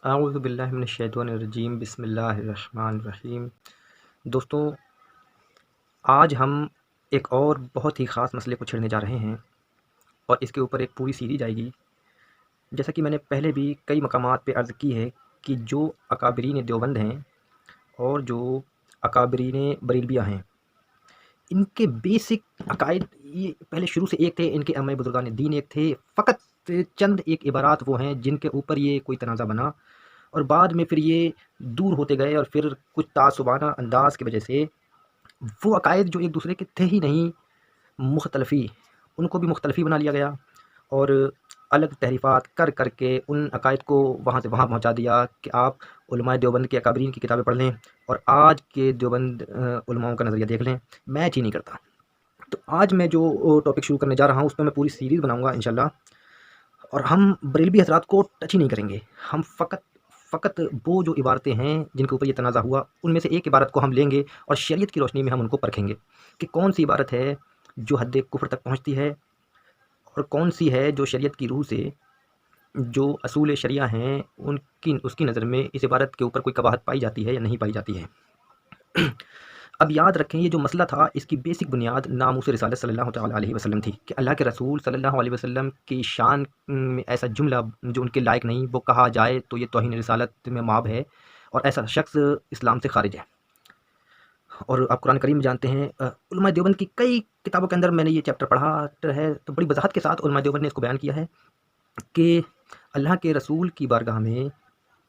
اعوذ باللہ من الشیطان الرجیم، بسم اللہ الرحمن الرحیم۔ دوستو، آج ہم ایک اور بہت ہی خاص مسئلے کو چھیڑنے جا رہے ہیں اور اس کے اوپر ایک پوری سیریز آئے گی۔ جیسا کہ میں نے پہلے بھی کئی مقامات پہ عرض کی ہے کہ جو اکابرین دیوبند ہیں اور جو اکابرین بریلویہ ہیں، ان کے بیسک عقائد یہ پہلے شروع سے ایک تھے، ان کے ائمہ بزرگان دین ایک تھے، فقط چند ایک عبارات وہ ہیں جن کے اوپر یہ کوئی تنازع بنا اور بعد میں پھر یہ دور ہوتے گئے، اور پھر کچھ تعصبانہ انداز کی وجہ سے وہ عقائد جو ایک دوسرے کے تھے ہی نہیں، مختلفی، ان کو بھی مختلفی بنا لیا گیا اور الگ تحریفات کر کر کے ان عقائد کو وہاں سے وہاں پہنچا دیا کہ آپ علماء دیوبند کے اکابرین کی کتابیں پڑھ لیں اور آج کے دیوبند علماؤں کا نظریہ دیکھ لیں، میچ ہی نہیں کرتا۔ تو آج میں جو ٹاپک شروع کرنے جا رہا ہوں اس پہ میں پوری سیریز بناؤں گا انشاءاللہ، اور ہم بریلوی حضرات کو ٹچ ہی نہیں کریں گے۔ ہم فقط وہ جو عبارتیں ہیں جن کے اوپر یہ تنازع ہوا ان میں سے ایک عبارت کو ہم لیں گے اور شریعت کی روشنی میں ہم ان کو پرکھیں گے کہ کون سی عبارت ہے جو حد کفر تک پہنچتی ہے اور کون سی ہے جو شریعت کی روح سے جو اصول شریعہ ہیں اس کی نظر میں اس عبارت کے اوپر کوئی قباحت پائی جاتی ہے یا نہیں پائی جاتی ہے۔ اب یاد رکھیں، یہ جو مسئلہ تھا اس کی بیسک بنیاد ناموس رسالت صلی اللہ تعالیٰ علیہ وسلم تھی کہ اللہ کے رسول صلی اللہ علیہ وسلم کی شان میں ایسا جملہ جو ان کے لائق نہیں وہ کہا جائے تو یہ توہین رسالت میں ماب ہے اور ایسا شخص اسلام سے خارج ہے۔ اور آپ قرآن کریم جانتے ہیں، علماء دیوبند کی کئی کتابوں کے اندر میں نے یہ چیپٹر پڑھا ہے تو بڑی وضاحت کے ساتھ علماء دیوبند نے اس کو بیان کیا ہے کہ اللہ کے رسول کی بارگاہ میں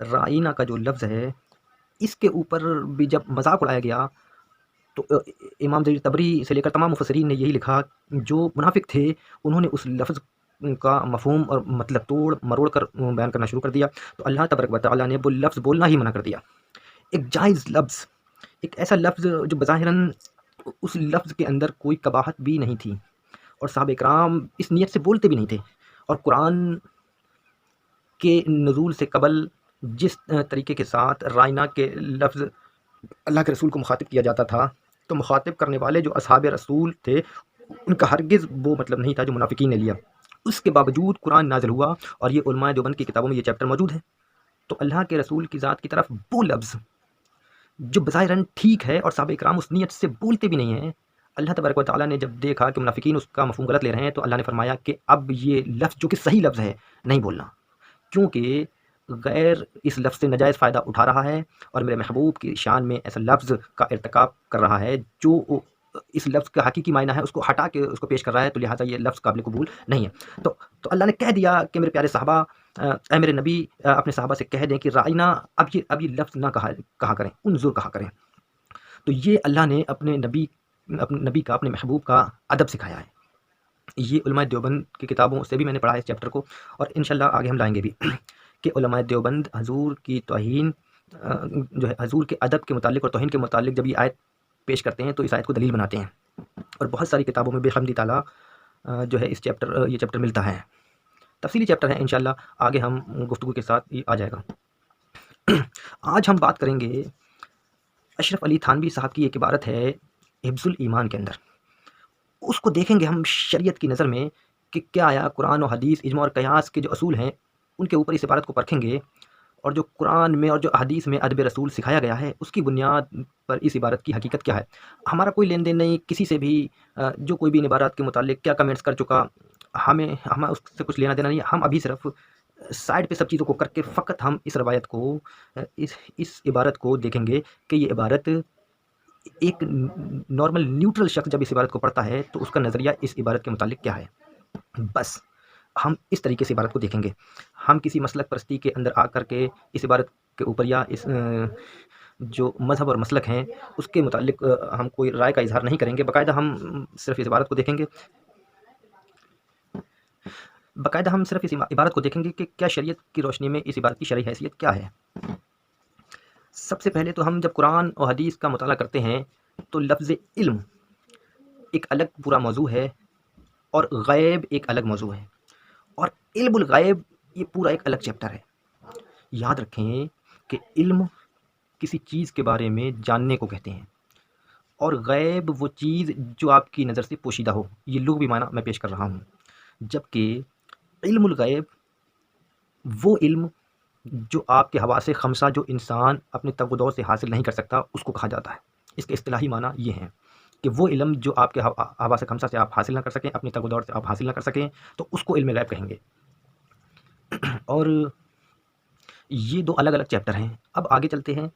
رائینہ کا جو لفظ ہے اس کے اوپر بھی جب مذاق اڑایا گیا تو امام جریر طبری سے لے کر تمام مفسرین نے یہی لکھا، جو منافق تھے انہوں نے اس لفظ کا مفہوم اور مطلب توڑ مروڑ کر بیان کرنا شروع کر دیا، تو اللہ تبارک و تعالیٰ نے وہ لفظ بولنا ہی منع کر دیا۔ ایک جائز لفظ، ایک ایسا لفظ جو بظاہراً اس لفظ کے اندر کوئی قباحت بھی نہیں تھی اور صحابہ کرام اس نیت سے بولتے بھی نہیں تھے، اور قرآن کے نزول سے قبل جس طریقے کے ساتھ رائنا کے لفظ اللہ کے رسول کو مخاطب کیا جاتا تھا تو مخاطب کرنے والے جو اصحاب رسول تھے ان کا ہرگز وہ مطلب نہیں تھا جو منافقین نے لیا۔ اس کے باوجود قرآن نازل ہوا اور یہ علماء دیوبند کی کتابوں میں یہ چیپٹر موجود ہے۔ تو اللہ کے رسول کی ذات کی طرف وہ لفظ جو بظاہراً ٹھیک ہے اور صحابہ کرام اس نیت سے بولتے بھی نہیں ہیں، اللہ تبارک و تعالیٰ نے جب دیکھا کہ منافقین اس کا مفہوم غلط لے رہے ہیں تو اللہ نے فرمایا کہ اب یہ لفظ جو کہ صحیح لفظ ہے نہیں بولنا، کیونکہ غیر اس لفظ سے نجائز فائدہ اٹھا رہا ہے اور میرے محبوب کی شان میں ایسا لفظ کا ارتکاب کر رہا ہے جو اس لفظ کا حقیقی معنی ہے اس کو ہٹا کے اس کو پیش کر رہا ہے، تو لہٰذا یہ لفظ قابل قبول نہیں ہے۔ تو اللہ نے کہہ دیا کہ میرے پیارے صحابہ، اے میرے نبی اپنے صحابہ سے کہہ دیں کہ رائنا اب یہ لفظ نہ کہا کریں، انظر کہا کریں۔ تو یہ اللہ نے اپنے نبی کا، اپنے محبوب کا ادب سکھایا ہے۔ یہ علماء دیوبند کی کتابوں سے بھی میں نے پڑھا ہے اس چیپٹر کو، اور انشاءاللہ آگے ہم لائیں گے بھی کہ علماء دیوبند حضور کی توہین جو ہے حضور کے ادب کے متعلق اور توہین کے متعلق جب یہ آیت پیش کرتے ہیں تو اس آیت کو دلیل بناتے ہیں، اور بہت ساری کتابوں میں بحمد تعالیٰ جو ہے یہ چیپٹر ملتا ہے۔ تفصیلی چیپٹر ہے، انشاءاللہ آگے ہم گفتگو کے ساتھ یہ آ جائے گا۔ آج ہم بات کریں گے اشرف علی تھانوی صاحب کی ایک عبارت ہے حفظ الایمان کے اندر، اس کو دیکھیں گے ہم شریعت کی نظر میں کہ کیا آیا قرآن و حدیث، اجماع اور قیاس کے جو اصول ہیں ان کے اوپر اس عبارت کو پرکھیں گے، اور جو قرآن میں اور جو حدیث میں ادب رسول سکھایا گیا ہے اس کی بنیاد پر اس عبارت کی حقیقت کیا ہے۔ ہمارا کوئی لین دین نہیں کسی سے بھی، جو کوئی بھی ان عبارات کے متعلق کیا کمنٹس کر چکا، ہمیں اس سے کچھ لینا دینا نہیں ہے۔ ہم ابھی صرف سائڈ پہ سب چیزوں کو کر کے فقط ہم اس روایت کو، اس عبارت کو دیکھیں گے کہ یہ عبارت ایک نارمل نیوٹرل شخص جب اس عبارت کو پڑھتا ہے تو اس کا نظریہ اس عبارت کے متعلق کیا ہے، بس ہم اس طریقے سے عبارت کو دیکھیں گے۔ ہم کسی مسلک پرستی کے اندر آ کر کے اس عبارت کے اوپر یا اس جو مذہب اور مسلک ہیں اس کے متعلق ہم کوئی رائے کا اظہار نہیں کریں گے، باقاعدہ ہم صرف اس عبارت کو دیکھیں گے، کہ کیا شریعت کی روشنی میں اس عبارت کی شرعی حیثیت کیا ہے۔ سب سے پہلے تو ہم جب قرآن اور حدیث کا مطالعہ کرتے ہیں تو لفظ علم ایک الگ پورا موضوع ہے اور غیب ایک الگ موضوع ہے، اور علم الغیب یہ پورا ایک الگ چیپٹر ہے۔ یاد رکھیں کہ علم کسی چیز کے بارے میں جاننے کو کہتے ہیں، اور غیب وہ چیز جو آپ کی نظر سے پوشیدہ ہو، یہ لغوی معنی میں پیش کر رہا ہوں، جبکہ علم الغیب وہ علم جو آپ کے حواس خمسہ جو انسان اپنے تگ و دو سے حاصل نہیں کر سکتا اس کو کہا جاتا ہے۔ اس کے اصطلاحی معنی یہ ہیں کہ وہ علم جو آپ کے حواس خمسہ سے آپ حاصل نہ کر سکیں، اپنے تگ و دور سے آپ حاصل نہ کر سکیں، تو اس کو علم غیب کہیں گے۔ اور یہ دو الگ الگ چیپٹر ہیں۔ اب آگے چلتے ہیں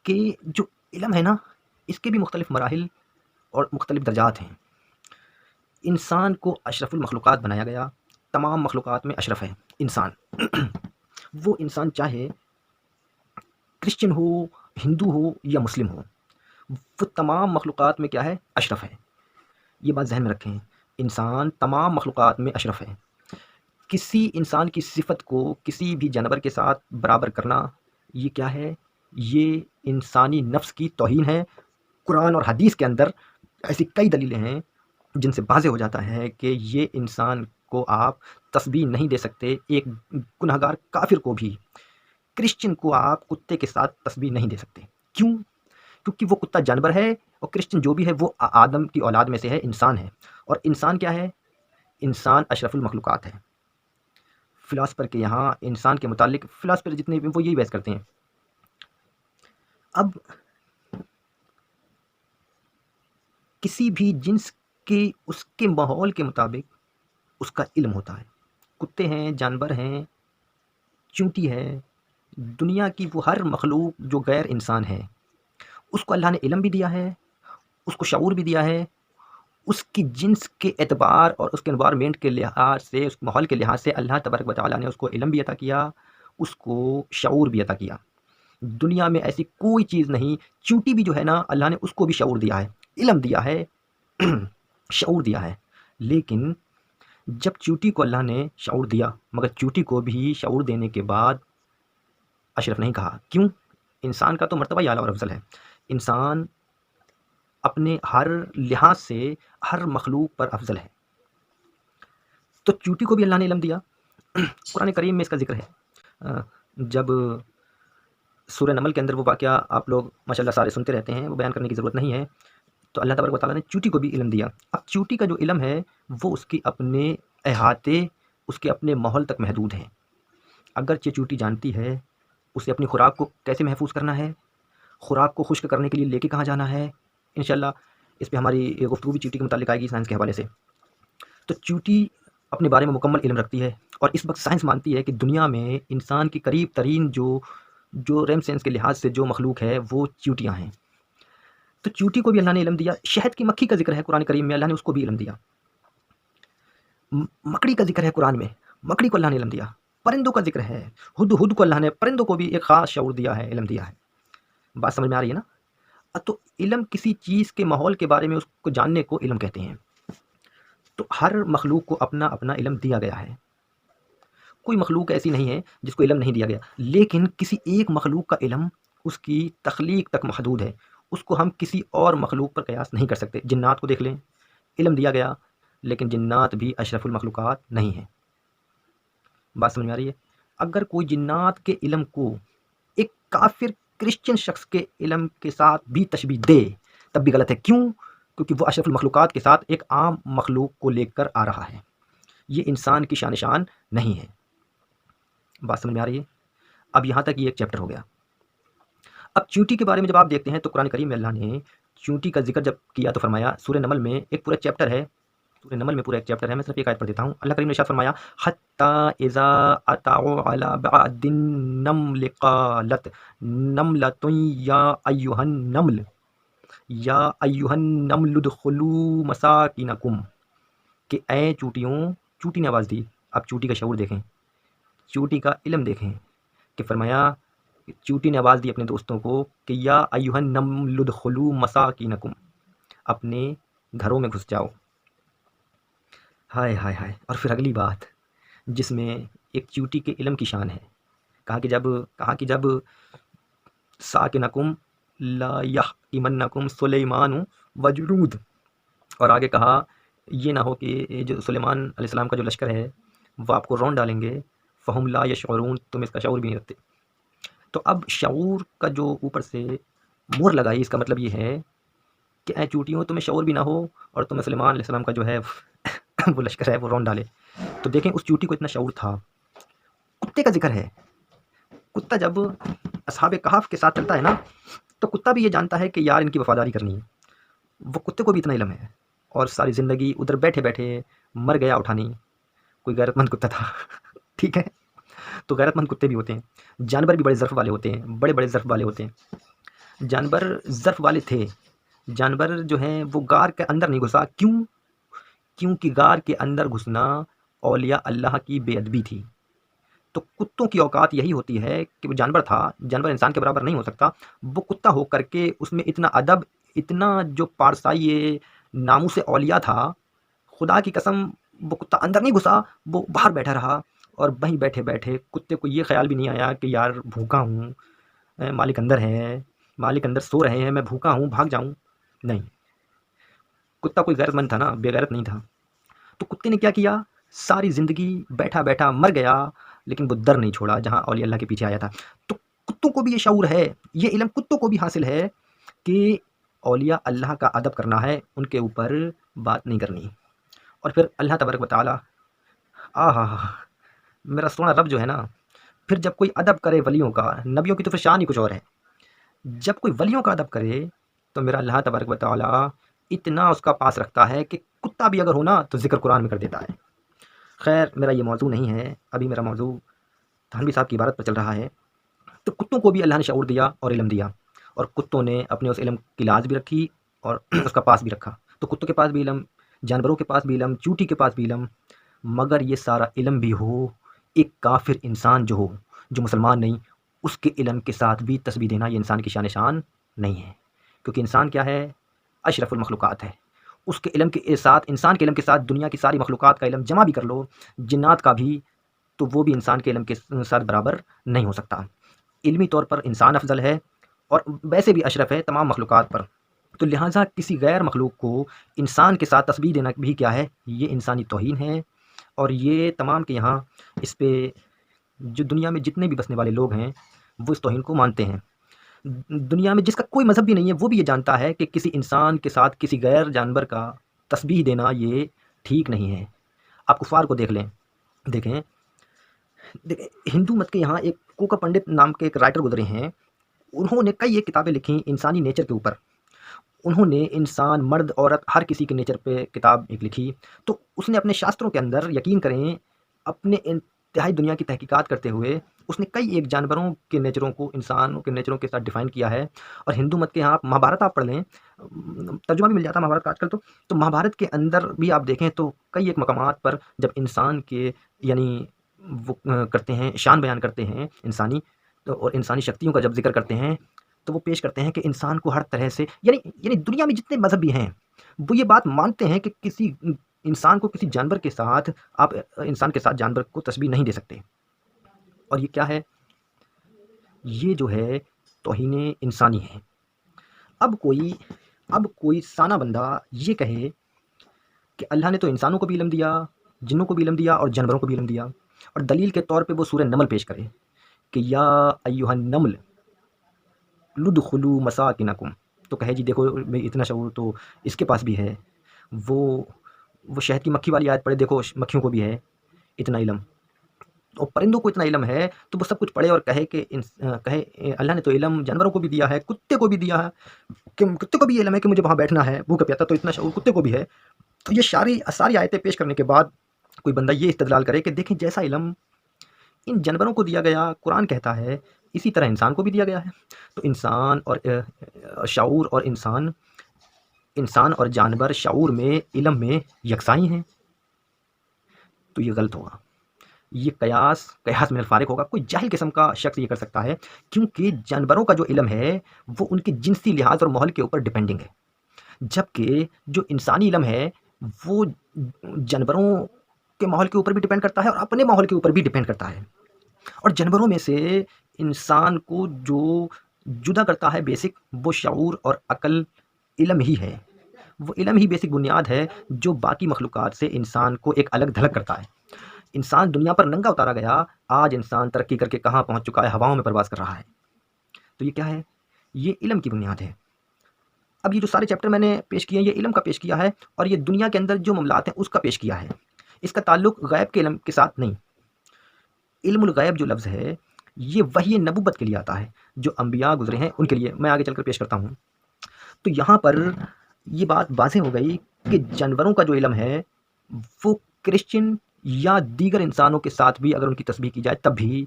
کہ جو علم ہے نا، اس کے بھی مختلف مراحل اور مختلف درجات ہیں۔ انسان کو اشرف المخلوقات بنایا گیا، تمام مخلوقات میں اشرف ہے انسان۔ وہ انسان چاہے کرسچن ہو، ہندو ہو یا مسلم ہو، وہ تمام مخلوقات میں کیا ہے؟ اشرف ہے۔ یہ بات ذہن میں رکھیں، انسان تمام مخلوقات میں اشرف ہے۔ کسی انسان کی صفت کو کسی بھی جانور کے ساتھ برابر کرنا، یہ کیا ہے؟ یہ انسانی نفس کی توہین ہے۔ قرآن اور حدیث کے اندر ایسی کئی دلیلیں ہیں جن سے واضح ہو جاتا ہے کہ یہ انسان کو آپ تسبیح نہیں دے سکتے۔ ایک گنہگار کافر کو بھی، کرسچن کو آپ کتے کے ساتھ تسبیح نہیں دے سکتے۔ کیوں؟ کیونکہ وہ کتا جانور ہے، اور کرسچن جو بھی ہے وہ آدم کی اولاد میں سے ہے، انسان ہے۔ اور انسان کیا ہے؟ انسان اشرف المخلوقات ہے۔ فلاسفر کے یہاں انسان کے متعلق فلاسفر جتنے بھی وہ یہی بحث کرتے ہیں۔ اب کسی بھی جنس کے اس کے ماحول کے مطابق اس کا علم ہوتا ہے۔ کتے ہیں، جانور ہیں، چونٹی ہے، دنیا کی وہ ہر مخلوق جو غیر انسان ہے، اس کو اللہ نے علم بھی دیا ہے، اس کو شعور بھی دیا ہے۔ اس کی جنس کے اعتبار اور اس کے انوائرمنٹ کے لحاظ سے، اس ماحول کے لحاظ سے اللہ تبارک و تعالیٰ نے اس کو علم بھی عطا کیا، اس کو شعور بھی عطا کیا۔ دنیا میں ایسی کوئی چیز نہیں، چونٹی بھی جو ہے نا، اللہ نے اس کو بھی شعور دیا ہے، علم دیا ہے، شعور دیا ہے۔ لیکن جب چونٹی کو اللہ نے شعور دیا، مگر چونٹی کو بھی شعور دینے کے بعد اشرف نہیں کہا۔ کیوں؟ انسان کا تو مرتبہ ہی اعلیٰ اور افضل ہے۔ انسان اپنے ہر لحاظ سے ہر مخلوق پر افضل ہے۔ تو چونٹی کو بھی اللہ نے علم دیا۔ قرآن کریم میں اس کا ذکر ہے۔ جب سورہ نمل کے اندر وہ واقعہ آپ لوگ ماشاءاللہ سارے سنتے رہتے ہیں، وہ بیان کرنے کی ضرورت نہیں ہے، تو اللہ تبارک و تعالیٰ نے چونٹی کو بھی علم دیا۔ اب چونٹی کا جو علم ہے وہ اس کی اپنے احاطے، اس کے اپنے ماحول تک محدود ہیں۔ اگرچہ چونٹی جانتی ہے اسے اپنی خوراک کو کیسے محفوظ کرنا ہے، خوراک کو خشک کرنے کے لیے لے کے کہاں جانا ہے۔ انشاءاللہ اس پہ ہماری گفتگو بھی چونٹی کے متعلق آئے گی سائنس کے حوالے سے۔ تو چونٹی اپنے بارے میں مکمل علم رکھتی ہے، اور اس وقت سائنس مانتی ہے کہ دنیا میں انسان کی قریب ترین جو ریم سینس کے لحاظ سے جو مخلوق ہے وہ چونٹیاں ہیں۔ تو چونٹی کو بھی اللہ نے علم دیا۔ شہد کی مکھی کا ذکر ہے قرآن کریم میں، اللہ نے اس کو بھی علم دیا۔ مکڑی کا ذکر ہے قرآن میں، مکڑی کو اللہ نے علم دیا۔ پرندوں کا ذکر ہے، ہد کو اللہ نے پرندوں کو بھی ایک خاص شعور دیا ہے، علم دیا ہے۔ بات سمجھ میں آ رہی ہے نا؟ تو علم کسی چیز کے ماحول کے بارے میں اس کو جاننے کو علم کہتے ہیں۔ تو ہر مخلوق کو اپنا اپنا علم دیا گیا ہے۔ کوئی مخلوق ایسی نہیں ہے جس کو علم نہیں دیا گیا، لیکن کسی ایک مخلوق کا علم اس کی تخلیق تک محدود ہے۔ اس کو ہم کسی اور مخلوق پر قیاس نہیں کر سکتے۔ جنات کو دیکھ لیں، علم دیا گیا، لیکن جنات بھی اشرف المخلوقات نہیں ہیں۔ بات سمجھ میں آ رہی ہے؟ اگر کوئی جنات کے علم کو ایک کافر کرسچن شخص کے علم کے ساتھ بھی تشبیہ دے، تب بھی غلط ہے۔ کیوں؟ کیونکہ وہ اشرف المخلوقات کے ساتھ ایک عام مخلوق کو لے کر آ رہا ہے۔ یہ انسان کی شان نہیں ہے۔ بات سمجھ میں آ رہی ہے؟ اب یہاں تک یہ ایک چیپٹر ہو گیا۔ اب چونٹی کے بارے میں جب آپ دیکھتے ہیں تو قرآن کریم میں اللہ نے چونٹی کا ذکر جب کیا تو فرمایا، سورہ نمل میں ایک پورا چیپٹر ہے، سورہ نمل میں پورا ایک چیپٹر ہے، میں صرف ایک آیت پڑھ دیتا ہوں۔ اللہ کریم نے ارشاد فرمایا، حتی اذا اتوا علی بعض النمل قالت نملۃ یا ایھا النمل ادخلوا مساکنکم، کہ اے چونٹیوں، چونٹی نے آواز دی۔ اب چونٹی کا شعور دیکھیں، چونٹی کا علم دیکھیں، کہ فرمایا چونٹی نے آواز دی اپنے دوستوں کو کہ یا ایھا النمل ادخلوا مساکنکم، اپنے گھروں میں گھس جاؤ۔ ہائے ہائے ہائے۔ اور پھر اگلی بات جس میں ایک چونٹی کے علم کی شان ہے، کہا کہ جب ساکنکم لا یحطمنکم سلیمان وجنود، اور آگے کہا یہ نہ ہو کہ جو سلیمان علیہ السلام کا جو لشکر ہے وہ آپ کو رون ڈالیں گے، فہم لا یشعرون، تم اس کا شعور بھی نہیں رکھتے۔ تو اب شعور کا جو اوپر سے مور لگائی، اس کا مطلب یہ ہے کہ اے چونٹیوں، تمہیں شعور بھی نہ ہو اور تمہیں سلیمان علیہ السلام کا جو ہے وہ لشکر ہے وہ رون ڈالے۔ تو دیکھیں اس چونٹی کو اتنا شعور تھا۔ کتے کا ذکر ہے، کتا جب اصحاب کہف کے ساتھ چلتا ہے نا، تو کتا بھی یہ جانتا ہے کہ یار ان کی وفاداری کرنی ہے، وہ کتے کو بھی اتنا علم ہے، اور ساری زندگی ادھر بیٹھے بیٹھے مر گیا اٹھا نہیں، کوئی غیرت مند کتا تھا ٹھیک ہے، تو غیرت مند کتے بھی ہوتے ہیں، جانور بھی بڑے ظرف والے ہوتے ہیں، بڑے بڑے ظرف والے ہوتے ہیں، جانور ظرف والے تھے، جانور جو ہیں وہ غار کے اندر نہیں گھسا، کیونکہ غار کے اندر گھسنا اولیاء اللہ کی بے ادبی تھی، تو کتوں کی اوقات یہی ہوتی ہے کہ وہ جانور تھا، جانور انسان کے برابر نہیں ہو سکتا، وہ کتا ہو کر کے اس میں اتنا ادب، اتنا جو پارسائی ناموس اولیاء تھا، خدا کی قسم وہ کتا اندر نہیں گھسا، وہ باہر بیٹھا رہا، اور وہیں بیٹھے بیٹھے کتے کو یہ خیال بھی نہیں آیا کہ یار بھوکا ہوں، مالک اندر ہے، مالک اندر سو رہے ہیں، میں بھوکا ہوں بھاگ جاؤں، نہیں، کتا کوئی غیرت مند تھا نا، بے غیرت نہیں تھا، تو کتے نے کیا کیا، ساری زندگی بیٹھا بیٹھا مر گیا، لیکن وہ در نہیں چھوڑا جہاں اولیاء اللہ کے پیچھے آیا تھا، تو کتوں کو بھی یہ شعور ہے، یہ علم کتوں کو بھی حاصل ہے کہ اولیاء اللہ کا ادب کرنا ہے، ان کے اوپر بات نہیں کرنی، اور پھر اللہ تبارک و تعالیٰ، میرا سونا رب جو ہے نا، پھر جب کوئی ادب کرے ولیوں کا، نبیوں کی تو پھر شان ہی کچھ اور ہے، جب کوئی ولیوں کا ادب کرے تو میرا اللہ تبارک و تعالیٰ اتنا اس کا پاس رکھتا ہے کہ کتا بھی اگر ہونا تو ذکر قرآن میں کر دیتا ہے۔ خیر میرا یہ موضوع نہیں ہے، ابھی میرا موضوع تھانوی صاحب کی عبارت پر چل رہا ہے، تو کتوں کو بھی اللہ نے شعور دیا اور علم دیا، اور کتوں نے اپنے اس علم کی لاج بھی رکھی اور اس کا پاس بھی رکھا، تو کتوں کے پاس بھی علم، جانوروں کے پاس بھی علم، چوٹی کے پاس بھی علم، مگر یہ سارا علم بھی ہو ایک کافر انسان جو ہو، جو مسلمان نہیں، اس کے علم کے ساتھ بھی تسبیح دینا یہ انسان کی شان نہیں ہے، کیونکہ انسان کیا ہے، اشرف المخلوقات ہے، اس کے علم کے ساتھ، انسان کے علم کے ساتھ دنیا کی ساری مخلوقات کا علم جمع بھی کر لو، جنات کا بھی، تو وہ بھی انسان کے علم کے ساتھ برابر نہیں ہو سکتا، علمی طور پر انسان افضل ہے، اور ویسے بھی اشرف ہے تمام مخلوقات پر، تو لہٰذا کسی غیر مخلوق کو انسان کے ساتھ تسبیح دینا بھی کیا ہے، یہ انسانی توہین ہے، اور یہ تمام کے یہاں اس پہ جو دنیا میں جتنے بھی بسنے والے لوگ ہیں وہ اس توہین کو مانتے ہیں، دنیا میں جس کا کوئی مذہب بھی نہیں ہے وہ بھی یہ جانتا ہے کہ کسی انسان کے ساتھ کسی غیر جانور کا تسبیح دینا یہ ٹھیک نہیں ہے۔ آپ کفار کو دیکھ لیں، دیکھیں ہندو مت کے یہاں ایک کوکا پنڈت نام کے ایک رائٹر گزرے ہیں، انہوں نے کئی ایک کتابیں لکھی انسانی نیچر کے اوپر، انہوں نے انسان، مرد، عورت، ہر کسی کے نیچر پہ کتاب ایک لکھی، تو اس نے اپنے شاستروں کے اندر، یقین کریں، اپنے انتہائی دنیا کی تحقیقات کرتے ہوئے اس نے کئی ایک جانوروں کے نیچروں کو انسانوں کے نیچروں کے ساتھ ڈیفائن کیا ہے، اور ہندو مت کے یہاں آپ مہابھارت آپ پڑھ لیں، ترجمہ بھی مل جاتا ہے مہابھارت کا آج کل، تو مہابھارت کے اندر بھی آپ دیکھیں تو کئی ایک مقامات پر جب انسان کے یعنی وہ کرتے ہیں، شان بیان کرتے ہیں انسانی، تو اور انسانی شکتیوں کا جب ذکر کرتے ہیں تو وہ پیش کرتے ہیں کہ انسان کو ہر طرح سے، یعنی دنیا میں جتنے مذہب بھی ہیں وہ یہ بات مانتے ہیں کہ کسی انسان کو کسی جانور کے ساتھ، آپ انسان کے ساتھ جانور کو تسبیح نہیں دے سکتے، اور یہ کیا ہے، یہ جو ہے توہین انسانی ہے۔ اب کوئی سانہ بندہ یہ کہے کہ اللہ نے تو انسانوں کو بھی علم دیا، جنوں کو بھی علم دیا، اور جانوروں کو بھی علم دیا، اور دلیل کے طور پہ وہ سورہ نمل پیش کرے کہ یا ایھا النمل لدخلوا مساکنکم، تو کہے جی دیکھو اتنا شعور تو اس کے پاس بھی ہے، وہ شہد کی مکھی والی آیت پڑھے، دیکھو مکھیوں کو بھی ہے اتنا علم، اور پرندوں کو اتنا علم ہے، تو وہ سب کچھ پڑھے اور کہے کہ کہے اللہ نے تو علم جانوروں کو بھی دیا ہے، کتے کو بھی دیا ہے، کہ کتے کو بھی علم ہے کہ مجھے وہاں بیٹھنا ہے بھوکا پیاسا، تو اتنا شعور کتے کو بھی ہے، تو یہ ساری آیتیں پیش کرنے کے بعد کوئی بندہ یہ استدلال کرے کہ دیکھیں جیسا علم ان جانوروں کو دیا گیا، قرآن کہتا ہے اسی طرح انسان کو بھی دیا گیا ہے، تو انسان اور شعور اور انسان اور جانور شعور میں، علم میں یکسائی ہیں، تو یہ غلط ہوگا، یہ قیاس من الفارق ہوگا، کوئی جاہل قسم کا شخص یہ کر سکتا ہے، کیونکہ جانوروں کا جو علم ہے وہ ان کے جنسی لحاظ اور ماحول کے اوپر ڈیپینڈنگ ہے، جبکہ جو انسانی علم ہے وہ جانوروں کے ماحول کے اوپر بھی ڈیپینڈ کرتا ہے اور اپنے ماحول کے اوپر بھی ڈیپینڈ کرتا ہے، اور جانوروں میں سے انسان کو جو جدا کرتا ہے بیسک، وہ شعور اور عقل، علم ہی ہے، وہ علم ہی بیسک بنیاد ہے جو باقی مخلوقات سے انسان کو ایک الگ دھلک کرتا ہے۔ انسان دنیا پر ننگا اتارا گیا، آج انسان ترقی کر کے کہاں پہنچ چکا ہے، ہواؤں میں پرواز کر رہا ہے، تو یہ کیا ہے، یہ علم کی بنیاد ہے۔ اب یہ جو سارے چیپٹر میں نے پیش کیے ہیں یہ علم کا پیش کیا ہے، اور یہ دنیا کے اندر جو معاملات ہیں اس کا پیش کیا ہے، اس کا تعلق غیب کے علم کے ساتھ نہیں۔ علم الغیب جو لفظ ہے یہ وحی نبوت کے لیے آتا ہے، جو انبیاء گزرے ہیں ان کے لیے۔ میں آگے چل کر پیش کرتا ہوں۔ تو یہاں پر یہ بات واضح ہو گئی کہ جانوروں کا جو علم ہے وہ کرسچن یا دیگر انسانوں کے ساتھ بھی اگر ان کی تسبیح کی جائے تب بھی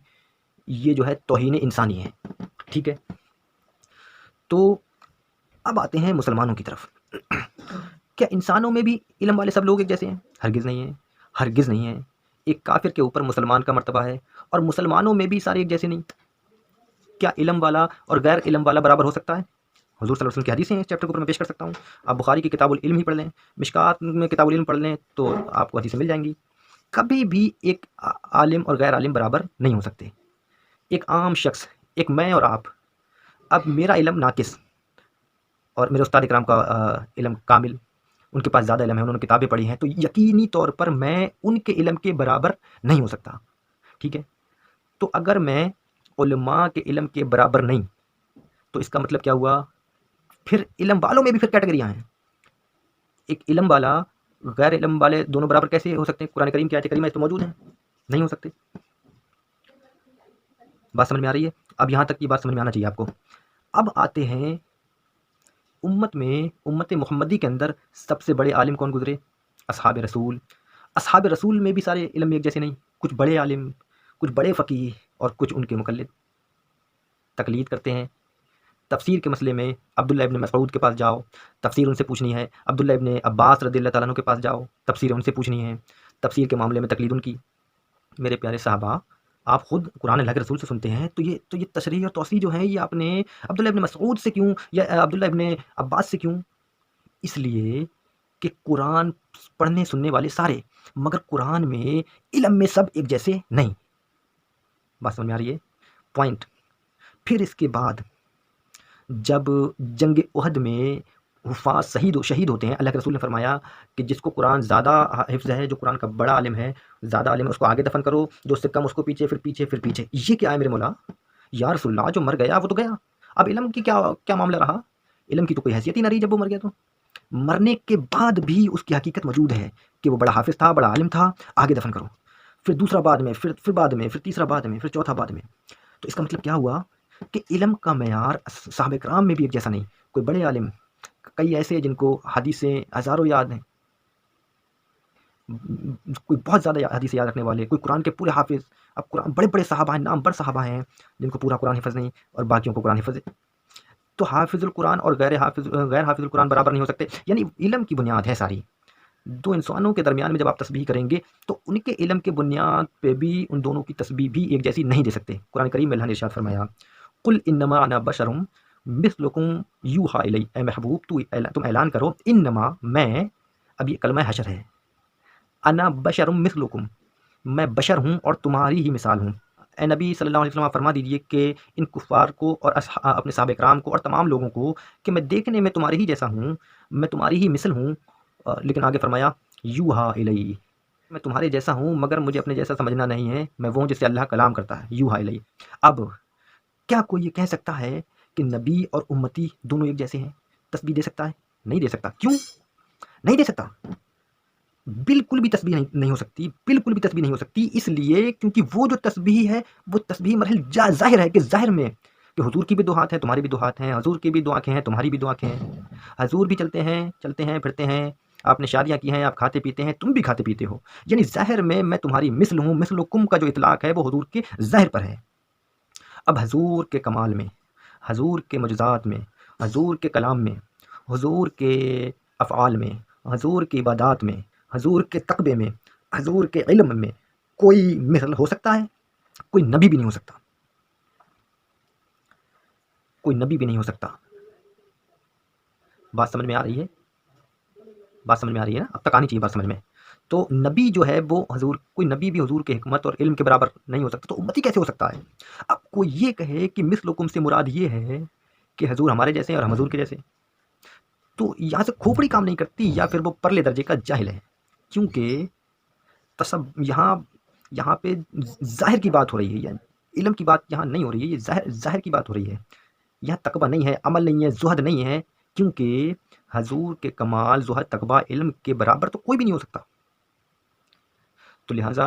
یہ جو ہے توہین انسانی ہے، ٹھیک ہے۔ تو اب آتے ہیں مسلمانوں کی طرف۔ کیا انسانوں میں بھی علم والے سب لوگ ایک جیسے ہیں؟ ہرگز نہیں ہیں، ہرگز نہیں ہیں۔ ایک کافر کے اوپر مسلمان کا مرتبہ ہے، اور مسلمانوں میں بھی سارے ایک جیسے نہیں۔ کیا علم والا اور غیر علم والا برابر ہو سکتا ہے؟ حضور صلی اللہ علیہ وسلم کی حدیثیں ہیں، اس چیپٹر کے اوپر میں پیش کر سکتا ہوں۔ آپ بخاری کی کتاب العلم ہی پڑھ لیں، مشکات میں کتاب العلم پڑھ لیں تو آپ کو حدیثیں مل جائیں گی۔ کبھی بھی ایک عالم اور غیر عالم برابر نہیں ہو سکتے۔ ایک عام شخص، ایک میں اور آپ، اب میرا علم ناقص اور میرے استاد اکرام کا علم کامل، ان کے پاس زیادہ علم ہے، انہوں نے کتابیں پڑھی ہیں، تو یقینی طور پر میں ان کے علم کے برابر نہیں ہو سکتا، ٹھیک ہے۔ تو اگر میں علماء کے علم کے برابر نہیں تو اس کا مطلب کیا ہوا؟ پھر علم والوں میں بھی پھر کیٹیگریاں ہیں۔ ایک علم والا غیر علم والے دونوں برابر کیسے ہو سکتے ہیں؟ قرآن کریم کی آیت کریمہ اس تو موجود ہیں، نہیں ہو سکتے۔ بات سمجھ میں آ رہی ہے؟ اب یہاں تک کی بات سمجھ میں آنا چاہیے آپ کو۔ اب آتے ہیں امت میں، امت محمدی کے اندر سب سے بڑے عالم کون گزرے؟ اصحاب رسول۔ اصحاب رسول میں بھی سارے علم ایک جیسے نہیں، کچھ بڑے عالم، کچھ بڑے فقیہ اور کچھ ان کے مقلد تقلید کرتے ہیں۔ تفسیر کے مسئلے میں عبداللہ ابن مسعود کے پاس جاؤ، تفسیر ان سے پوچھنی ہے۔ عبداللہ ابن عباس رضی اللہ تعالیٰ عنہ کے پاس جاؤ، تفسیر ان سے پوچھنی ہے۔ تفسیر کے معاملے میں تقلید ان کی۔ میرے پیارے صحابہ، آپ خود قرآن اللہ کے رسول سے سنتے ہیں تو یہ تشریح اور توسیع جو ہے یہ آپ نے عبداللہ ابن مسعود سے کیوں یا عبداللہ ابن عباس سے کیوں؟ اس لیے کہ قرآن پڑھنے سننے والے سارے، مگر قرآن میں علم میں سب ایک جیسے نہیں۔ بات سمجھ میں آ رہی ہے؟ پوائنٹ۔ پھر اس کے بعد جب جنگ احد میں حفاظ شہید ہوتے ہیں، اللہ کے رسول نے فرمایا کہ جس کو قرآن زیادہ حفظ ہے، جو قرآن کا بڑا عالم ہے، زیادہ عالم ہے، اس کو آگے دفن کرو، جو اس سے کم اس کو پیچھے، پھر پیچھے، پھر پیچھے۔ یہ کیا ہے میرے مولا؟ یا رسول اللہ، جو مر گیا وہ تو گیا، اب علم کی کیا معاملہ رہا؟ علم کی تو کوئی حیثیت ہی نہ رہی جب وہ مر گیا۔ تو مرنے کے بعد بھی اس کی حقیقت موجود ہے کہ وہ بڑا حافظ تھا، بڑا عالم تھا، آگے دفن کرو، پھر دوسرا بعد میں، پھر بعد میں، پھر تیسرا بعد میں، پھر چوتھا بعد میں۔ تو اس کا مطلب کیا ہوا کہ علم کا معیار صحابہ کرام میں بھی ایک جیسا نہیں۔ کوئی بڑے عالم، کئی ایسے جن کو حدیثیں ہزاروں یاد ہیں، کوئی بہت زیادہ حدیثیں یاد رکھنے والے، کوئی قرآن کے پورے حافظ۔ اب قرآن بڑے بڑے صحابہ ہیں، نام بڑے صحابہ ہیں جن کو پورا قرآن حفظ نہیں اور باقیوں کو قرآن حفظ ہے۔ تو حافظ القرآن اور غیر حافظ القرآن برابر نہیں ہو سکتے، یعنی علم کی بنیاد ہے ساری۔ دو انسانوں کے درمیان میں جب آپ تسبیح کریں گے تو ان کے علم کے بنیاد پہ بھی ان دونوں کی تسبیح بھی ایک جیسی نہیں دے سکتے۔ قرآن کریم میں اللہ نے ارشاد فرمایا، قل انما انا بشر مثلکم یوحی الی، اے محبوب تم اعلان کرو، انما میں، اب یہ کلمہ حشر ہے، انا بشر مثلکم، میں بشر ہوں اور تمہاری ہی مثال ہوں۔ اے نبی صلی اللہ علیہ وسلم آپ فرما دیجئے کہ ان کفار کو اور اپنے صحابہ کرام کو اور تمام لوگوں کو کہ میں دیکھنے میں تمہارے ہی جیسا ہوں، میں تمہاری ہی مثل ہوں، لیکن آگے فرمایا یوحی الی، میں تمہارے جیسا ہوں مگر مجھے اپنے جیسا سمجھنا نہیں ہے، میں وہ ہوں جس سے اللہ کلام کرتا ہے، یوحی الی۔ اب کیا کوئی یہ کہہ سکتا ہے کہ نبی اور امتی دونوں ایک جیسے ہیں؟ تسبیح دے سکتا ہے؟ نہیں دے سکتا۔ کیوں نہیں دے سکتا؟ بالکل بھی تسبیح نہیں ہو سکتی، بالکل بھی تسبیح نہیں ہو سکتی، اس لیے کیونکہ وہ جو تسبیح ہے وہ تسبیح مرحل ظاہر ہے، کہ ظاہر میں کہ حضور کی بھی دو ہاتھ ہیں، تمہاری بھی دو ہاتھ ہیں، حضور کی بھی دو آنکھیں ہیں، تمہاری بھی دو آنکھیں ہیں، حضور بھی چلتے ہیں پھرتے ہیں، آپ نے شادیاں کی ہیں، آپ کھاتے پیتے ہیں، تم بھی کھاتے پیتے ہو، یعنی ظاہر میں تمہاری مثل ہوں، مثلکم کا جو اطلاق ہے وہ حضور کے ظاہر پر ہے۔ اب حضور کے کمال میں، حضور کے معجزات میں، حضور کے کلام میں، حضور کے افعال میں، حضور کی عبادات میں، حضور کے تقوی میں، حضور کے علم میں کوئی مثل ہو سکتا ہے؟ کوئی نبی بھی نہیں ہو سکتا، کوئی نبی بھی نہیں ہو سکتا۔ بات سمجھ میں آ رہی ہے؟ بات سمجھ میں آ رہی ہے نا؟ اب تک آنی چاہیے بات سمجھ میں۔ تو نبی جو ہے وہ حضور، کوئی نبی بھی حضور کے حکمت اور علم کے برابر نہیں ہو سکتا، تو امتی کیسے ہو سکتا ہے؟ اب کوئی یہ کہے کہ مثلکم سے مراد یہ ہے کہ حضور ہمارے جیسے ہیں اور ہم حضور کے جیسے، تو یہاں سے کھوپڑی کام نہیں کرتی، یا پھر وہ پرلے درجے کا جاہل ہے، کیونکہ یہاں پہ ظاہر کی بات ہو رہی ہے، یعنی علم کی بات یہاں نہیں ہو رہی ہے، یہ ظاہر کی بات ہو رہی ہے۔ یہاں تقویٰ نہیں ہے، عمل نہیں ہے، زہد نہیں ہے، کیونکہ حضور کے کمال، زہد، تقویٰ، علم کے برابر تو کوئی بھی نہیں ہو سکتا۔ تو لہٰذا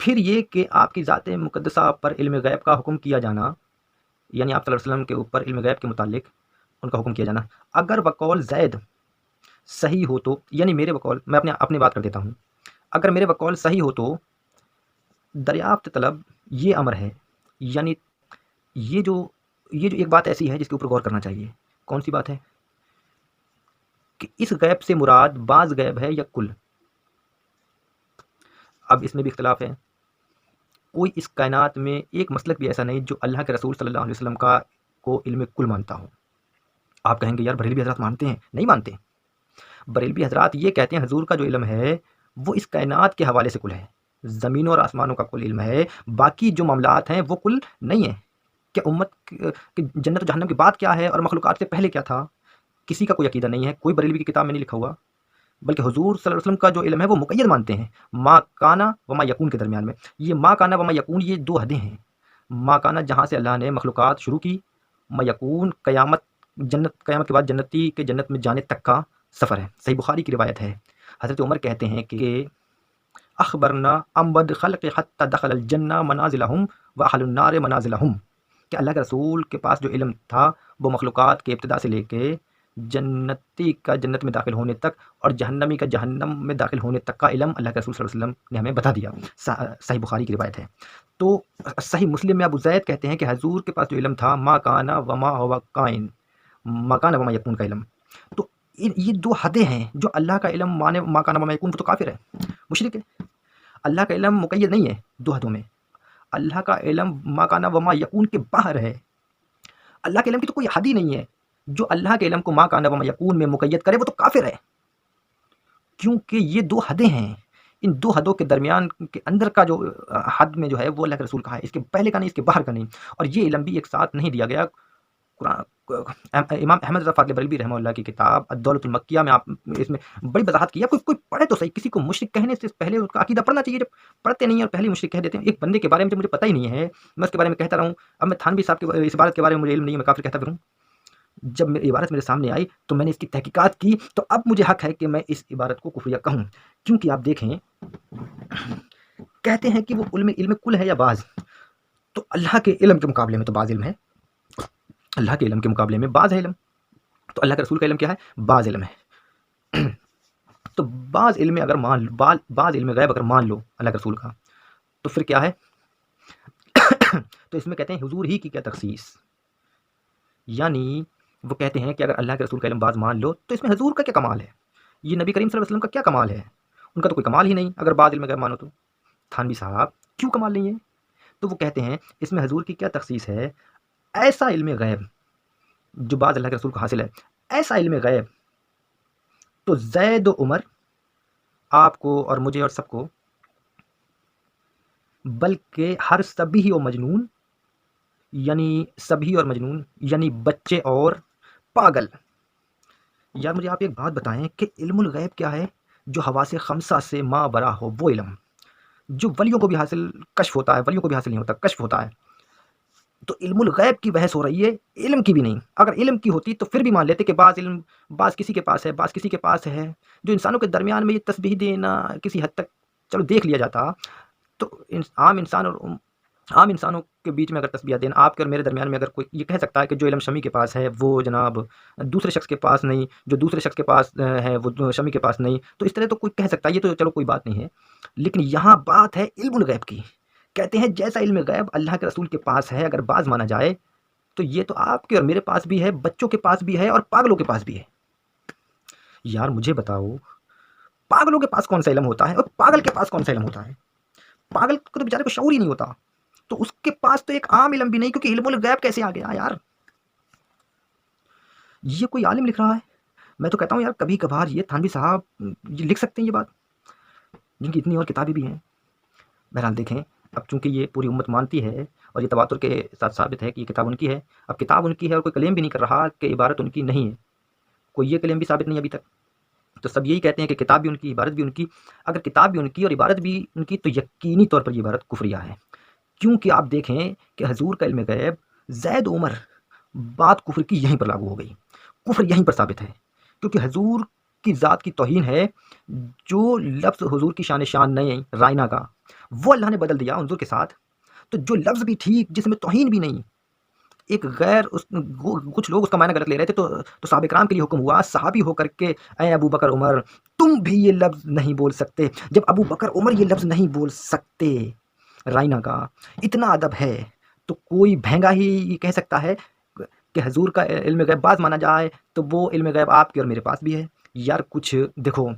پھر یہ کہ آپ کی ذات مقدسہ پر علم غیب کا حکم کیا جانا، یعنی آپ صلی اللہ علیہ وسلم کے اوپر علم غیب کے متعلق ان کا حکم کیا جانا، اگر بقول زید صحیح ہو تو، یعنی میرے بقول، میں اپنی بات کر دیتا ہوں، اگر میرے بقول صحیح ہو تو دریافت طلب یہ امر ہے، یعنی یہ جو ایک بات ایسی ہے جس کے اوپر غور کرنا چاہیے۔ کون سی بات ہے؟ کہ اس غیب سے مراد بعض غیب ہے یا کل؟ اب اس میں بھی اختلاف ہے۔ کوئی اس کائنات میں ایک مسلک بھی ایسا نہیں جو اللہ کے رسول صلی اللہ علیہ وسلم کو علم کل مانتا ہو۔ آپ کہیں گے یار بریلوی حضرات مانتے ہیں، نہیں مانتے۔ بریلوی حضرات یہ کہتے ہیں حضور کا جو علم ہے وہ اس کائنات کے حوالے سے کل ہے، زمینوں اور آسمانوں کا کل علم ہے، باقی جو معاملات ہیں وہ کل نہیں ہیں۔ کہ امت کہ جنت و جہنم کی بات کیا ہے اور مخلوقات سے پہلے کیا تھا، کسی کا کوئی عقیدہ نہیں ہے، کوئی بریلوی کی کتاب میں نہیں لکھا ہوا، بلکہ حضور صلی اللہ علیہ وسلم کا جو علم ہے وہ مقید مانتے ہیں ما کانا و ما یکون کے درمیان میں۔ یہ ما کانا و ما یکون یہ دو حدیں ہیں۔ ما کانا جہاں سے اللہ نے مخلوقات شروع کی، ما یکون قیامت کے بعد جنتی کے جنت میں جانے تک کا سفر ہے۔ صحیح بخاری کی روایت ہے، حضرت عمر کہتے ہیں کہ اخبرنا امبد خلق حتی دخل الجنہ منازلہم و اہل النار منازلہم، کہ اللہ کے رسول کے پاس جو علم تھا وہ مخلوقات کے ابتدا سے لے کے جنتی کا جنت میں داخل ہونے تک اور جہنمی کا جہنم میں داخل ہونے تک کا علم اللہ کے رسول صلی اللہ علیہ وسلم نے ہمیں بتا دیا۔ صحیح بخاری کی روایت ہے۔ تو صحیح مسلم میں ابو زید کہتے ہیں کہ حضور کے پاس جو علم تھا ما کانا وما ہوا کائن، ما کانا وما یکون کا علم، تو یہ دو حدیں ہیں۔ جو اللہ کا علم مانے ما کانا وما یکون وہ تو کافر ہے، مشرک ہے۔ اللہ کا علم مقید نہیں ہے دو حدوں میں، اللہ کا علم ما کانا وما یکون کے باہر ہے۔ اللہ کے علم کی تو کوئی حد ہی نہیں ہے۔ جو اللہ کے علم کو ما کانا وما یکون میں مقید کرے وہ تو کافر ہے، کیونکہ یہ دو حدیں ہیں۔ ان دو حدوں کے درمیان کے اندر کا جو حد میں جو ہے وہ اللہ کے رسول کا ہے، اس کے پہلے کا نہیں، اس کے باہر کا نہیں۔ اور یہ علم بھی ایک ساتھ نہیں دیا گیا۔ امام احمد رضا فاضل بریلوی رحمہ اللہ کی کتاب الدولۃ المکیہ میں آپ اس میں بڑی وضاحت کی ہے۔ کوئی پڑھے تو صحیح، کسی کو مشرک کہنے سے پہلے اس کا عقیدہ پڑھنا چاہیے۔ جب پڑھتے نہیں ہیں اور پہلے مشرک کہہ دیتے ہیں ایک بندے کے بارے میں جو مجھے پتہ ہی نہیں ہے، میں اس کے بارے میں کہتا رہا ہوں۔ اب میں تھانوی صاحب کے اس عبارت کے بارے میں مجھے علم نہیں ہے، میں کافر کہتا پھروں۔ جب میری عبارت میرے سامنے آئی تو میں نے اس کی تحقیقات کی، تو اب مجھے حق ہے کہ میں اس عبارت کو کفریہ کہوں، کیونکہ آپ دیکھیں کہتے ہیں کہ وہ علم کل ہے یا بعض، تو اللہ کے علم کے مقابلے میں تو بعض علم ہے، اللہ کے علم کے مقابلے میں بعض ہے علم، تو اللہ کے رسول کا علم کیا ہے؟ بعض علم ہے۔ تو بعض علم اگر مان لو، بعض علم غیب اگر مان لو اللہ کے رسول کا، تو پھر کیا ہے؟ تو اس میں کہتے ہیں حضور ہی کی کیا تخصیص، یعنی وہ کہتے ہیں کہ اگر اللہ کے رسول کا علم بعض مان لو تو اس میں حضور کا کیا کمال ہے، یہ نبی کریم صلی اللہ علیہ وسلم کا کیا کمال ہے؟ ان کا تو کوئی کمال ہی نہیں اگر بعض علم غیب مانو تو۔ تھانوی صاحب کیوں کمال نہیں ہے؟ تو وہ کہتے ہیں اس میں حضور کی کیا تخصیص ہے؟ ایسا علم غیب جو بعض اللہ کے رسول کو حاصل ہے، ایسا علم غیب تو زید و عمر، آپ کو اور مجھے اور سب کو، بلکہ ہر سبھی و مجنون، یعنی سبھی اور مجنون یعنی بچے اور پاگل۔ یار مجھے آپ ایک بات بتائیں کہ علم الغیب کیا ہے؟ جو حواس خمسہ سے ما برا ہو وہ علم، جو ولیوں کو بھی حاصل کشف ہوتا ہے، ولیوں کو بھی حاصل نہیں ہوتا، کشف ہوتا ہے۔ تو علم الغیب کی بحث ہو رہی ہے، علم کی بھی نہیں۔ اگر علم کی ہوتی تو پھر بھی مان لیتے کہ بعض علم بعض کسی کے پاس ہے، بعض کسی کے پاس ہے، جو انسانوں کے درمیان میں یہ تسبیح دینا کسی حد تک چلو دیکھ لیا جاتا۔ تو عام انسانوں کے بیچ میں اگر تسبیح دینا، آپ کے اور میرے درمیان میں اگر کوئی یہ کہہ سکتا ہے کہ جو علم شمی کے پاس ہے وہ جناب دوسرے شخص کے پاس نہیں، جو دوسرے شخص کے پاس ہے وہ شمی کے پاس نہیں، تو اس طرح تو کوئی کہہ سکتا ہے، یہ تو چلو کوئی بات نہیں ہے۔ لیکن یہاں بات ہے علم الغیب کی۔ کہتے ہیں جیسا علم غیب اللہ کے رسول کے پاس ہے اگر بعض مانا جائے تو یہ تو آپ کے اور میرے پاس بھی ہے، بچوں کے پاس بھی ہے اور پاگلوں کے پاس بھی ہے۔ یار مجھے بتاؤ پاگلوں کے پاس کون سا علم ہوتا ہے اور پاگل کے پاس کون سا علم ہوتا ہے؟ پاگل کو تو بیچارے کو شعور ہی نہیں ہوتا، تو اس کے پاس تو ایک عام علم بھی نہیں، کیونکہ علم الغیب کیسے آ گیا یار؟ یہ کوئی عالم لکھ رہا ہے؟ میں تو کہتا ہوں یار کبھی کبھار یہ تھانوی صاحب یہ لکھ سکتے ہیں یہ بات، جن کی اتنی اور کتابیں بھی ہیں۔ بہرحال دیکھیں، اب چونکہ یہ پوری امت مانتی ہے اور یہ تواتر کے ساتھ ثابت ہے کہ یہ کتاب ان کی ہے، اب کتاب ان کی ہے اور کوئی کلیم بھی نہیں کر رہا کہ عبارت ان کی نہیں ہے، کوئی یہ کلیم بھی ثابت نہیں ابھی تک، تو سب یہی کہتے ہیں کہ کتاب بھی ان کی، عبارت بھی ان کی۔ اگر کتاب بھی ان کی اور عبارت بھی ان کی تو یقینی طور پر یہ عبارت کفریہ ہے، کیونکہ آپ دیکھیں کہ حضور کا علم غیب زید عمر، بات کفر کی یہیں پر لاگو ہو گئی، کفر یہیں پر ثابت ہے، کیونکہ حضور کی ذات کی توہین ہے. جو لفظ حضور کی شان نہیں رائنا کا، وہ اللہ نے بدل دیا حضور کے ساتھ. تو جو لفظ بھی ٹھیک جس میں توہین بھی نہیں، ایک غیر کچھ لوگ اس کا معنی غلط لے رہے تھے، تو صحابہ کرام کے لیے حکم ہوا صحابی ہو کر کے، اے ابو بکر عمر تم بھی یہ لفظ نہیں بول سکتے. جب ابو بکر عمر یہ لفظ نہیں بول سکتے رائنا کا، اتنا ادب ہے، تو کوئی بھینگا ہی یہ کہہ سکتا ہے کہ حضور کا علم غیب بعض مانا جائے تو وہ علم غیب آپ کے اور میرے پاس بھی ہے. یار کچھ دیکھو،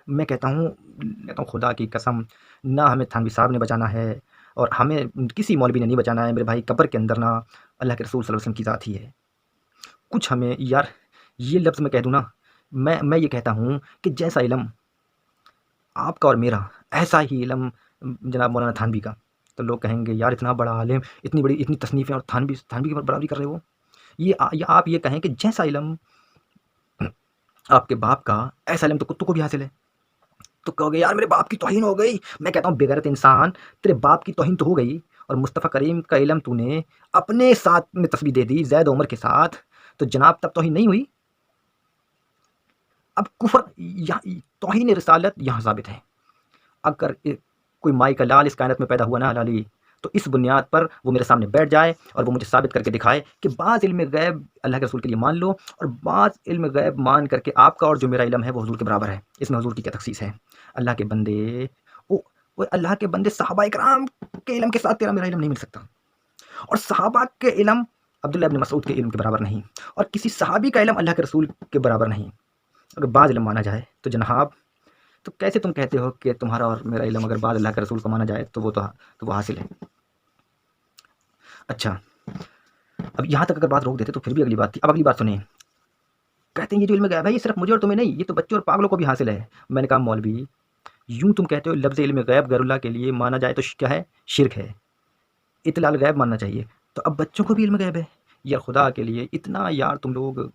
میں کہتا ہوں خدا کی قسم، نہ ہمیں تھانوی صاحب نے بچانا ہے اور ہمیں کسی مولوی نے نہیں بچانا ہے میرے بھائی. قبر کے اندر نا اللہ کے رسول صلی اللہ علیہ وسلم کی ذات ہی ہے. کچھ ہمیں یار یہ لفظ میں کہہ دوں نا، میں یہ کہتا ہوں کہ جیسا علم آپ کا اور میرا، ایسا ہی علم جناب مولانا تھانوی کا. تو لوگ کہیں گے یار اتنا بڑا عالم، اتنی تصنیفیں، اور تھانوی کی برابری کر رہے ہو. یہ آپ یہ کہیں کہ جیسا علم آپ کے باپ کا، ایسا علم تو کتوں کو بھی حاصل ہے. تو کہو گے یار میرے باپ کی توہین ہو گئی. میں کہتا ہوں بےغیرت انسان، تیرے باپ کی توہین تو ہو گئی، اور مصطفیٰ کریم کا علم تو نے اپنے ساتھ میں تسبیح دے دی زید عمر کے ساتھ، تو جناب تب توہین نہیں ہوئی. اب کفر توہین رسالت یہاں ثابت ہے. اگر کوئی مائی کا لال اس کائنات میں پیدا ہوا نا حلالی، تو اس بنیاد پر وہ میرے سامنے بیٹھ جائے اور وہ مجھے ثابت کر کے دکھائے کہ بعض علم غیب اللہ کے رسول کے لیے مان لو، اور بعض علم غیب مان کر کے آپ کا اور جو میرا علم ہے وہ حضور کے برابر ہے. اس میں حضور کی کیا تخصیص ہے؟ اللہ کے بندے، اللہ کے بندے، صحابہ کرام کے علم کے ساتھ تیرا میرا علم نہیں مل سکتا، اور صحابہ کے علم عبداللہ ابن مسعود کے علم کے برابر نہیں، اور کسی صحابی کا علم اللہ کے رسول کے برابر نہیں. اگر بعض علم مانا جائے تو جناب، تو کیسے تم کہتے ہو کہ تمہارا اور میرا علم اگر بعض اللہ کے رسول کو مانا جائے تو وہ حاصل ہے. اچھا، اب یہاں تک اگر بات روک دیتے تو پھر بھی اگلی بات تھی. اب اگلی بات سنیں. کہتے ہیں یہ جو علم غیب ہے یہ صرف مجھے اور تمہیں نہیں، یہ تو بچوں اور پاگلوں کو بھی حاصل ہے. میں نے کہا مولوی، یوں تم کہتے ہو لفظ علم غیب غیر اللہ کے لیے مانا جائے تو کیا ہے؟ شرک ہے. اطلاع غیب ماننا چاہیے. تو اب بچوں کو بھی علم غیب ہے. یا خدا کے لیے اتنا یار تم لوگ،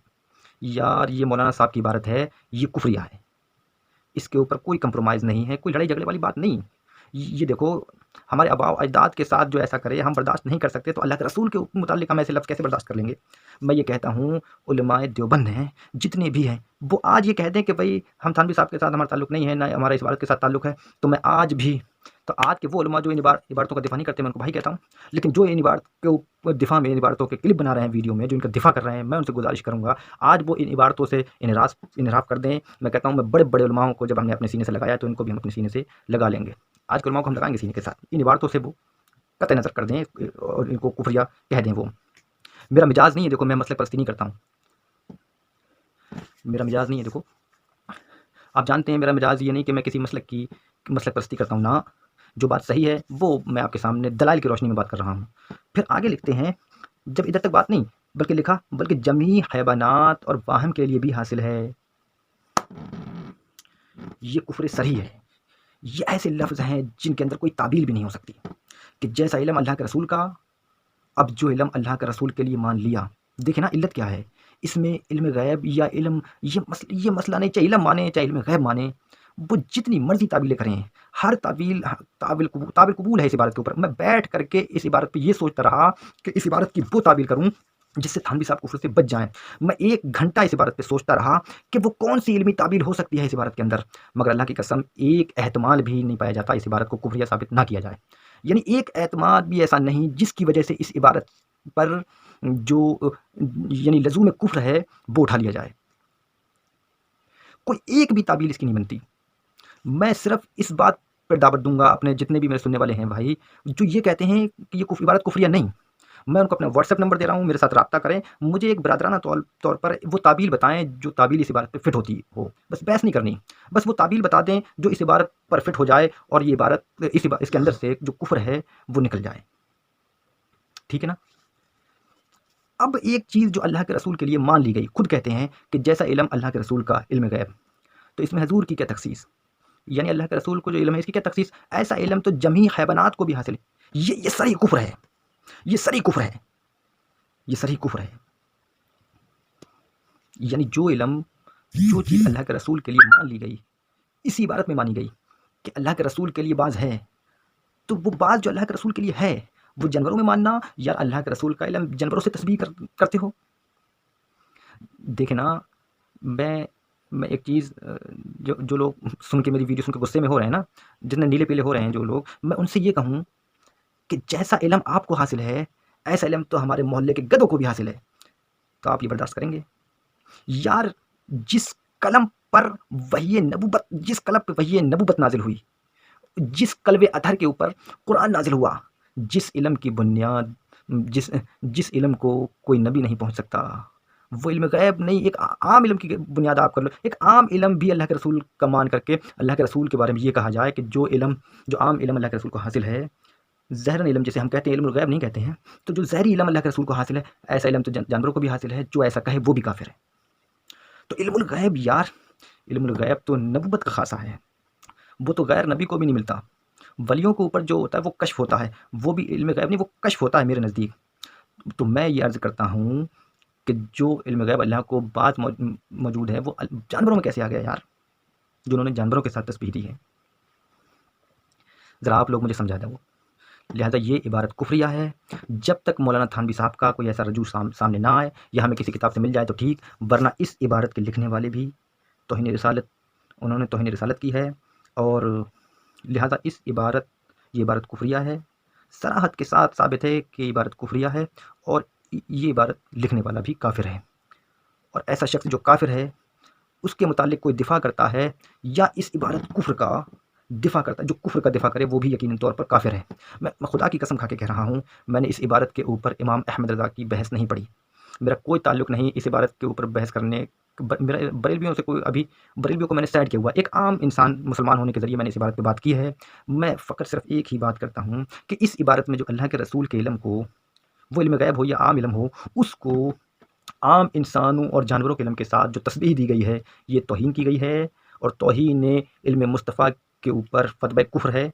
یار یہ مولانا صاحب کی عبارت ہے، یہ کفریہ ہے. اس کے اوپر کوئی کمپرومائز نہیں ہے، کوئی لڑائی جھگڑے والی بات نہیں. یہ دیکھو، ہمارے آباء و اجداد کے ساتھ جو ایسا کرے ہم برداشت نہیں کر سکتے، تو اللہ کے رسول کے متعلق ہم ایسے لفظ کیسے برداشت کر لیں گے؟ میں یہ کہتا ہوں علماء دیوبند ہیں جتنے بھی ہیں، وہ آج یہ کہہ دیں کہ بھائی ہم تھانوی صاحب کے ساتھ ہمارا تعلق نہیں ہے، نہ ہمارا اس عبارت کے ساتھ تعلق ہے، تو میں آج کے وہ علماء جو ان عبارتوں کا دفاع نہیں کرتے، میں ان کو بھائی کہتا ہوں. لیکن جو ان عبارت کے دفاع میں، ان عبارتوں کے کلپ بنا رہے ہیں ویڈیو میں، جو ان کا دفاع کر رہے ہیں، میں ان سے گزارش کروں گا آج وہ ان عبارتوں سے انحراف کر دیں. میں کہتا ہوں میں بڑے بڑے علماؤں کو جب ہم نے اپنے سینے سے لگایا تو ان کو بھی ہم اپنے سینے سے لگا لیں گے. آج کے علماؤں کو ہم لگائیں گے سینے کے ساتھ. ان عبارتوں سے وہ قطع نظر کر دیں اور ان کو کفریہ کہہ دیں. وہ میرا مزاج نہیں ہے، دیکھو میں مسلک پرستی نہیں کرتا ہوں، میرا مزاج نہیں ہے. دیکھو آپ جانتے ہیں میرا مزاج یہ نہیں کہ میں کسی مسلک پرستی کرتا ہوں، نہ. جو بات صحیح ہے وہ میں آپ کے سامنے دلائل کی روشنی میں بات کر رہا ہوں. پھر آگے لکھتے ہیں، جب ادھر تک بات نہیں بلکہ لکھا، بلکہ جمیع حیوانات اور واہم کے لیے بھی حاصل ہے. یہ کفر صریح ہے. یہ ایسے لفظ ہیں جن کے اندر کوئی تعبیل بھی نہیں ہو سکتی. کہ جیسا علم اللہ کے رسول کا، اب جو علم اللہ کے رسول کے لیے مان لیا. دیکھیں نا علت کیا ہے اس میں؟ علم غیب یا علم، یہ مسئلہ نہیں، چاہے علم مانے چاہے علم غیب مانے، وہ جتنی مرضی تعبیلیں کریں، ہر تعبیل قبول ہے اس عبارت کے اوپر. میں بیٹھ کر کے اس عبارت پہ یہ سوچتا رہا کہ اس عبارت کی وہ تعبیل کروں جس سے تھانوی صاحب کفر سے بچ جائیں. میں 1 گھنٹہ اس عبارت پہ سوچتا رہا کہ وہ کون سی علمی تعبیل ہو سکتی ہے اس عبارت کے اندر، مگر اللہ کی قسم ایک احتمال بھی نہیں پایا جاتا اس عبارت کو کفریہ ثابت نہ کیا جائے. یعنی ایک اعتماد بھی ایسا نہیں جس کی وجہ سے اس عبارت پر جو یعنی لزوم کفر ہے وہ اٹھا لیا جائے. کوئی ایک بھی تعبیل اس کی نہیں بنتی. میں صرف اس بات پر دعوت دوں گا اپنے جتنے بھی میرے سننے والے ہیں بھائی جو یہ کہتے ہیں کہ یہ عبارت کفریہ نہیں، میں ان کو اپنا واٹس ایپ نمبر دے رہا ہوں، میرے ساتھ رابطہ کریں، مجھے ایک برادرانہ طور پر وہ تعبیل بتائیں جو تعبیل اس عبارت پہ فٹ ہوتی ہو. بس بحث نہیں کرنی، بس وہ تعبیل بتا دیں جو اس عبارت پر فٹ ہو جائے اور یہ عبارت اس کے اندر سے جو کفر ہے وہ نکل جائے. ٹھیک ہے نا؟ اب ایک چیز جو اللہ کے رسول کے لیے مان لی گئی، خود کہتے ہیں کہ جیسا علم اللہ کے رسول کا علم غیب، تو اس میں حضور کی کیا تخصیص؟ یعنی اللہ کے رسول کو جو علم ہے اس کی کیا تخصیص؟ ایسا علم تو جمیع حیوانات کو بھی حاصل ہے. یہ صریح کفر ہے، یہ صریح کفر ہے، یہ صریح کفر ہے. یعنی جو علم، جو چیز اللہ کے رسول کے لیے مان لی گئی، اسی عبارت میں مانی گئی کہ اللہ کے رسول کے لیے بعض ہے، تو وہ بعض جو اللہ کے رسول کے لیے ہے وہ جانوروں میں ماننا، یا اللہ کے رسول کا علم جانوروں سے تشبیہ کرتے ہو. دیکھیں نا، میں میں ایک چیز جو لوگ سن کے میری ویڈیو سن کے غصے میں ہو رہے ہیں نا، جتنے نیلے پیلے ہو رہے ہیں جو لوگ، میں ان سے یہ کہوں کہ جیسا علم آپ کو حاصل ہے ایسا علم تو ہمارے محلے کے گدوں کو بھی حاصل ہے، تو آپ یہ برداشت کریں گے؟ یار جس قلم پر جس قلم پہ وحی نبوت نازل ہوئی، جس قلب اطہر کے اوپر قرآن نازل ہوا، جس علم کی بنیاد جس علم کو کوئی نبی نہیں پہنچ سکتا، وہ علم غیب نہیں، ایک عام علم کی بنیاد آپ کر لو، ایک عام علم بھی اللہ کے رسول کا مان کر کے اللہ کے رسول کے بارے میں یہ کہا جائے کہ جو عام علم اللہ کے رسول کو حاصل ہے، ظاہراً علم جسے ہم کہتے ہیں علم الغیب نہیں کہتے ہیں، تو جو ظاہری علم اللہ کے رسول کو حاصل ہے ایسا علم تو جانوروں کو بھی حاصل ہے، جو ایسا کہے وہ بھی کافر ہے۔ تو علم الغیب یار، علم الغیب تو نبوت کا خاصہ ہے، وہ تو غیر نبی کو بھی نہیں ملتا۔ ولیوں کے اوپر جو ہوتا ہے وہ کشف ہوتا ہے، وہ بھی علم غیب نہیں، وہ کشف ہوتا ہے میرے نزدیک۔ تو میں یہ عرض کرتا ہوں کہ جو علم غیب اللہ کو بعد موجود ہے وہ جانوروں میں کیسے آ گیا یار، جنہوں نے جانوروں کے ساتھ تسبیح دی ہے؟ ذرا آپ لوگ مجھے سمجھا دیں وہ۔ لہٰذا یہ عبارت کفریہ ہے۔ جب تک مولانا تھانوی صاحب کا کوئی ایسا رجوع سامنے نہ آئے یا ہمیں کسی کتاب سے مل جائے تو ٹھیک، ورنہ اس عبارت کے لکھنے والے بھی انہوں نے توہین رسالت کی ہے، اور لہٰذا یہ عبارت کفریہ ہے، صراحت کے ساتھ ثابت ہے کہ عبارت کفریہ ہے، اور یہ عبارت لکھنے والا بھی کافر ہے۔ اور ایسا شخص جو کافر ہے اس کے متعلق کوئی دفاع کرتا ہے یا اس عبارت کفر کا دفاع کرتا ہے، جو کفر کا دفاع کرے وہ بھی یقیناً طور پر کافر ہے۔ میں خدا کی قسم کھا کے کہہ رہا ہوں، میں نے اس عبارت کے اوپر امام احمد رضا کی بحث نہیں پڑھی، میرا کوئی تعلق نہیں اس عبارت کے اوپر بحث کرنے، میرا بریلویوں سے کوئی بریلویوں کو میں نے سائڈ کیا ہوا، ایک عام انسان مسلمان ہونے کے ذریعے میں نے اس عبارت پہ بات کی ہے۔ میں فقط صرف ایک ہی بات کرتا ہوں کہ اس عبارت میں جو اللہ کے رسول کے علم کو، وہ علم غیب ہو یا عام علم ہو، اس کو عام انسانوں اور جانوروں کے علم کے ساتھ جو تشبیہ دی گئی ہے یہ توہین کی گئی ہے، اور توہین علم مصطفیٰ کے اوپر فتوی کفر ہے،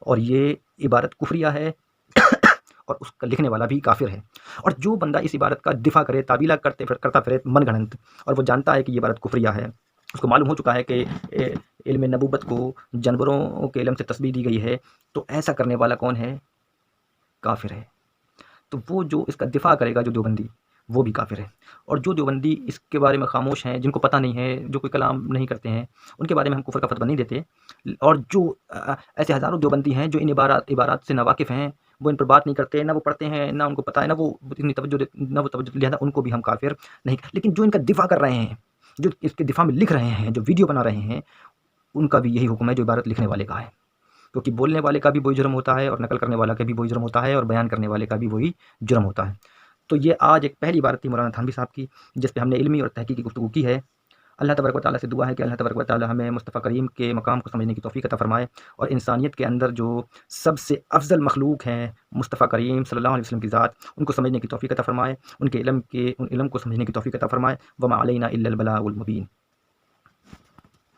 اور یہ عبارت کفریہ ہے اور اس کا لکھنے والا بھی کافر ہے۔ اور جو بندہ اس عبارت کا دفاع کرے، تعویلہ کرتا پھرے من گھڑنت، اور وہ جانتا ہے کہ یہ عبارت کفریہ ہے، اس کو معلوم ہو چکا ہے کہ علم نبوت کو جانوروں کے علم سے تشبیہ دی گئی ہے، تو ایسا کرنے والا کون ہے؟ کافر ہے۔ تو وہ جو اس کا دفاع کرے گا، جو دیوبندی، وہ بھی کافر ہے۔ اور جو دیوبندی اس کے بارے میں خاموش ہیں، جن کو پتہ نہیں ہے، جو کوئی کلام نہیں کرتے ہیں، ان کے بارے میں ہم کفر کا فتویٰ نہیں دیتے۔ اور جو ایسے ہزاروں دیوبندی ہیں جو ان عبارات سے ناواقف ہیں، وہ ان پر بات نہیں کرتے، نہ وہ پڑھتے ہیں، نہ ان کو پتہ ہے، نہ وہ اتنی توجہ، لہٰذا ان کو بھی ہم کافر نہیں۔ لیکن جو ان کا دفاع کر رہے ہیں، جو اس کے دفاع میں لکھ رہے ہیں، جو ویڈیو بنا رہے ہیں، ان کا بھی یہی حکم ہے جو عبارت لکھنے والے کا ہے، کیونکہ بولنے والے کا بھی وہی جرم ہوتا ہے، اور نقل کرنے والا کا بھی وہی جرم ہوتا ہے، اور بیان کرنے والے کا بھی وہی جرم ہوتا ہے۔ تو یہ آج ایک پہلی عبارت تھی مولانا تھانوی صاحب کی، جس پہ ہم نے علمی اور تحقیقی گفتگو کی ہے۔ اللہ تبارک و تعالیٰ سے دعا ہے کہ اللہ تبارک و تعالیٰ ہمیں مصطفیٰ کریم کے مقام کو سمجھنے کی توفیق عطا فرمائے، اور انسانیت کے اندر جو سب سے افضل مخلوق ہیں مصطفیٰ کریم صلی اللہ علیہ وسلم کی ذات، ان کو سمجھنے کی توفیق عطا فرمائے، ان کے علم کو سمجھنے کی توفیق عطا فرمائے۔ وما علینا الا البلاغ المبین۔